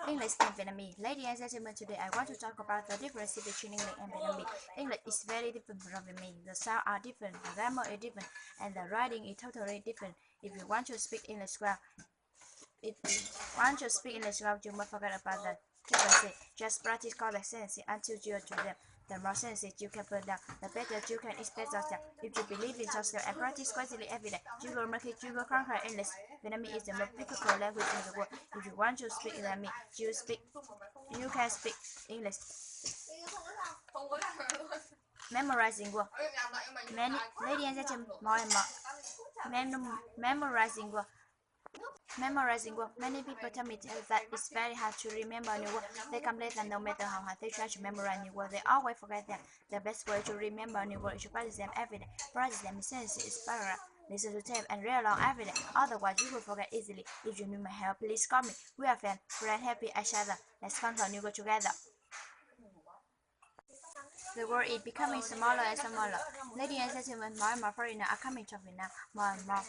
English and Vietnamese. Ladies and gentlemen, today I want to talk about the difference between English and Vietnamese. English is very different from Vietnamese. The sounds are different, the grammar is different, and the writing is totally different. If you want to speak English well, you must forget about the differences. Just practice correct sentences until you do them. The more sentences you can put down, the better you can express yourself. If you believe in yourself and practice constantly every day, you will make it, you will conquer English. Vietnamese is the most difficult language in the world. If you want to speak Vietnamese, you can speak English. Memorizing word. Ladies and gentlemen, more and more. Memorizing word. Many people tell me that it's very hard to remember new words. They complain that no matter how hard they try to memorize new words, they always forget them. The best way to remember new words is to practice them every day. Practice them in sentences, paragraph. Listen to tape and read along every day. Otherwise, you will forget easily. If you need my help, please call me. We are friends, happy each other. Let's conquer new words together. The world is becoming smaller and smaller. Ladies and gentlemen, more and more foreigners are coming to Vietnam. More and more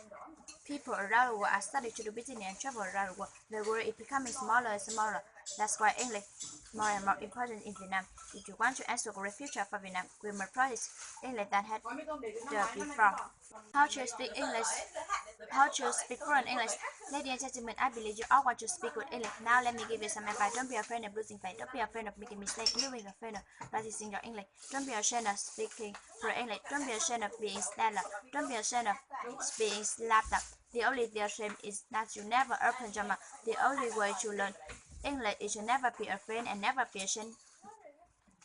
people around the world are starting to do business and travel around the world. The world is becoming smaller and smaller. That's why English is more and more important in Vietnam. If you want to ensure a great future for Vietnam, we must practice English than had before. How to speak English? How to speak fluent English? Ladies and gentlemen, I believe you all want to speak good English. Now let me give you some advice. Don't be afraid of losing faith. Don't be afraid of making mistakes. Don't be afraid of practicing your English. Don't be ashamed of speaking fluent English. Don't be ashamed of being stellar. Don't be ashamed of being slapped up. The only shame is that you never open your mouth. The only way to learn English is to never be afraid and never be ashamed.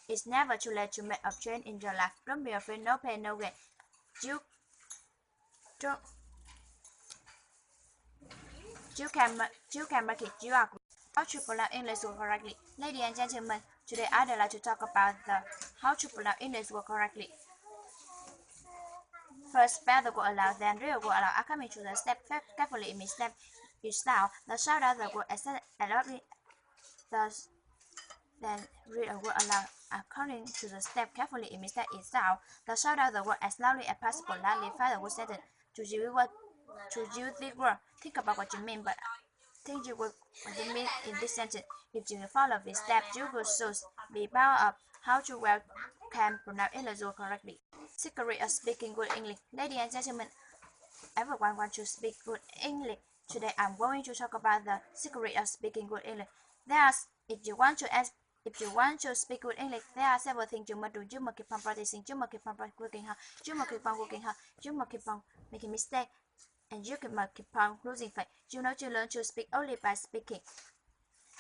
It's never too late to make a change in your life. Don't be afraid. No pain, no gain. You can make it. You are good. How to pronounce English word correctly. Ladies and gentlemen, today I'd like to talk about how to pronounce English word correctly. First, spell the word aloud, then read the word aloud. Are coming to the step carefully in step each sound. The shout out the word loudly. Then read a word aloud according to the step carefully imitate each sound. The shout out the word as loudly as possible. Loudly find the word sentence. To use this word, think about what you mean, but think you what you mean in this sentence. If you follow this step, you will soon be proud of how you can pronounce English word correctly. Secret of speaking good English. Ladies and gentlemen, everyone wants to speak good English. Today I'm going to talk about the secret of speaking good English. If you want to speak good English, there are several things you must do. You must keep on practicing. You must keep on working hard. You must keep on working hard. You must keep on making mistakes. And you must keep on losing faith. You know to learn to speak only by speaking.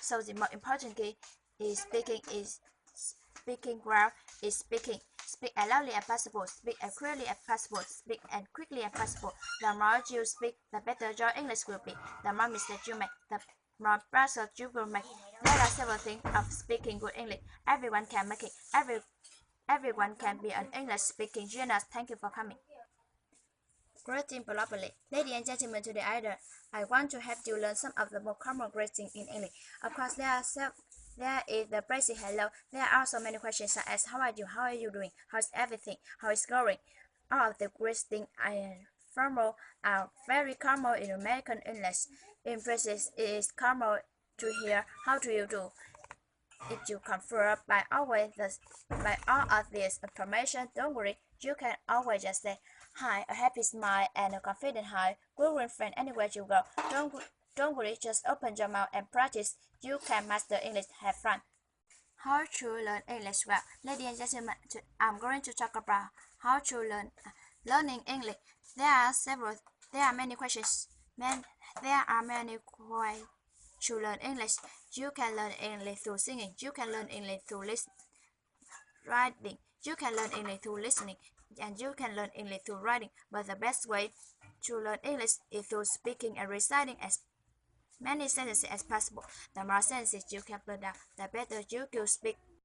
So the most important key is speaking well is speaking. Speak as loudly as possible. Speak as clearly as possible. Speak as quickly as possible. The more you speak, the better your English will be. The more mistakes you make, the more progress you will make. There are several things of speaking good English. Everyone can make it. Everyone can be an English speaking genius. Thank you for coming. Greeting properly. Ladies and gentlemen, today I want to help you learn some of the more common greetings in English. Of course, there is the basic hello. There are also many questions such as how are you, how are you doing, how is everything, how is going. All of the greetings are formal are very common in American English. In phrases, it is common to hear how do you do. If you confirm by all of this information, don't worry, you can always just say hi, a happy smile, and a confident hi. Good friend anywhere you go. Don't worry, just open your mouth and practice. You can master English. Have fun. How to learn English well. Ladies and gentlemen, I'm going to talk about how to learning English. There are many questions. There are many ways to learn English. You can learn English through singing. You can learn English through writing. You can learn English through listening. And you can learn English through writing. But the best way to learn English is through speaking and reciting as many sentences as possible. The more sentences you can put down, the better you can speak.